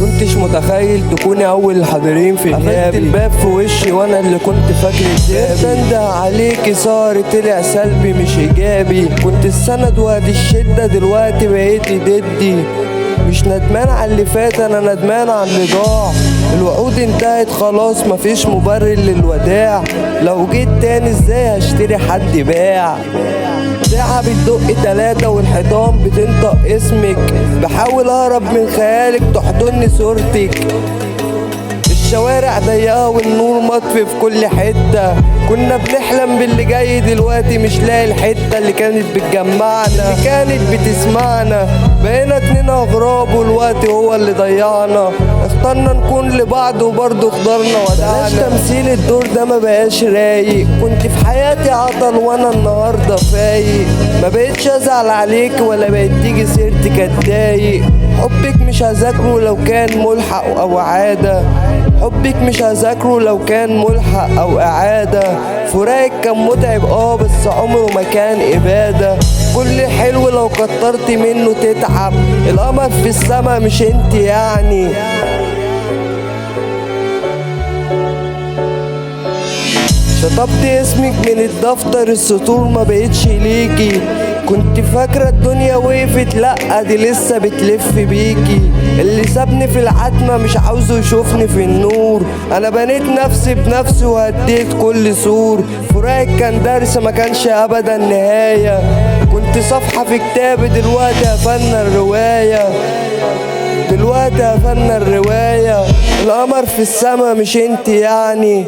كنتش متخيل تكوني اول الحاضرين في غيابي. قفلت الباب في وشي وانا اللي كنت فاكر ازاي بنده عليكي، صار طلع سلبي مش ايجابي. كنت السند وقت الشدة، دلوقتي بقيتي ضدي. مش ندمان على اللي فات، انا ندمان على اللي ضاع. الوعود انتهت خلاص، مفيش مبرر للوداع. لو جيت تاني ازاي هشتري حد باع؟ ساعة بتدق 3 والحيطان بتنطق اسمك. بحاول اهرب من خيالك، تحضني صورتك. الشوارع ضيقة والنور مطفي في كل حتة. كنا بنحلم باللي جاي، دلوقتي مش لاقي الحتة اللي كانت بتجمعنا، اللي كانت بتسمعنا. بقينا 2 أغراب والوقت هو اللي ضيعنا. اخترنا نكون لبعض وبرضه اخترنا ودعنا. بلاش تمثيل الدور ده ما بقاش رايق. كنت في حياتي عطل وانا النهارده فايق. ما بقتش ازعل عليك ولا بقت تيجي سيرتك اتضايق. حبك مش هذاكره لو كان ملحق او اعاده. حبك مش هذاكره لو كان ملحق او اعاده. فراقك كان متعب بس عمره ما كان اباده. كل حلو لو كترت منه تتعب. القمر في السما مش انت يعني. شطبت اسمك من الدفتر، السطور ما بقتش ليكي. كنت فاكرة الدنيا وقفت، لأ دي لسه بتلف بيكي. اللي سابني في العتمة مش عاوزه يشوفني في النور. انا بنيت نفسي بنفسي وهديت كل سور. فراقك كان درس ما كانش ابدا نهاية. كنت صفحة في كتابي، دلوقتي قفلنا الرواية. دلوقتي قفلنا الرواية. القمر في السما مش انت يعني.